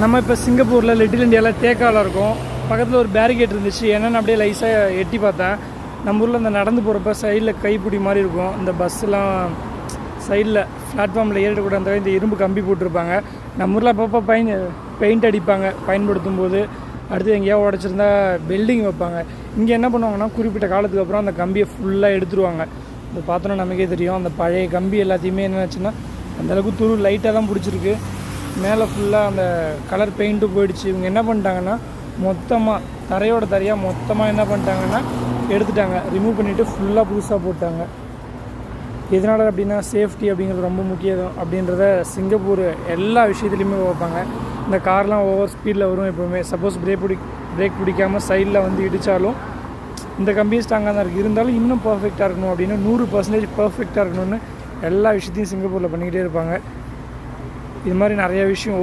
நம்ம இப்போ சிங்கப்பூரில் லிட்டில் இண்டியாவில் தேக்காவில் இருக்கோம். பக்கத்தில் ஒரு பேரிகேட் இருந்துச்சு. என்னென்னு அப்படியே லைஸாக எட்டி பார்த்தேன். நம்ம ஊரில் இந்த நடந்து போகிறப்ப சைடில் கைப்பிடி மாதிரி இருக்கும். இந்த பஸ்ஸெலாம் சைடில் பிளாட்ஃபார்மில் ஏறிடக்கூட அந்த இந்த இரும்பு கம்பி போட்டிருப்பாங்க. நம்ம ஊரில் அப்பப்போ பெயிண்ட் அடிப்பாங்க பயன்படுத்தும் போது. அடுத்து எங்கேயாவது உடச்சிருந்தா பெல்டிங் வைப்பாங்க. இங்கே என்ன பண்ணுவாங்கன்னா குறிப்பிட்ட காலத்துக்கு அப்புறம் அந்த கம்பியை ஃபுல்லாக எடுத்துருவாங்க. இது பார்த்தோன்னா நமக்கே தெரியும். அந்த பழைய கம்பி எல்லாத்தையுமே என்னாச்சுன்னா அந்தளவுக்கு துரு லைட்டாக தான் பிடிச்சிருக்கு. மேலே ஃபுல்லாக அந்த கலர் பெயிண்ட்டும் போயிடுச்சு. இவங்க என்ன பண்ணிட்டாங்கன்னா மொத்தமாக தரையோட தரையாக மொத்தமாக என்ன பண்ணிட்டாங்கன்னா எடுத்துட்டாங்க. ரிமூவ் பண்ணிவிட்டு ஃபுல்லாக புதுசாக போட்டாங்க. எதனால் அப்படின்னா சேஃப்டி அப்படிங்கிறது ரொம்ப முக்கியம் அப்படின்றத சிங்கப்பூர் எல்லா விஷயத்துலையுமே வைப்பாங்க. இந்த கார்லாம் ஓவர் ஸ்பீடில் வரும் எப்போவுமே. சப்போஸ் பிரேக் பிடிக்காமல் சைடில் வந்து இடித்தாலும் இந்த கம்பியும் ஸ்ட்ராங்காக தான் இருக்குது. இருந்தாலும் இன்னும் பர்ஃபெக்டாக இருக்கணும் அப்படின்னு 100% பர்ஃபெக்டாக இருக்கணும்னு எல்லா விஷயத்தையும் சிங்கப்பூரில் பண்ணிக்கிட்டே இருப்பாங்க. இது மாதிரி நிறைய விஷயம்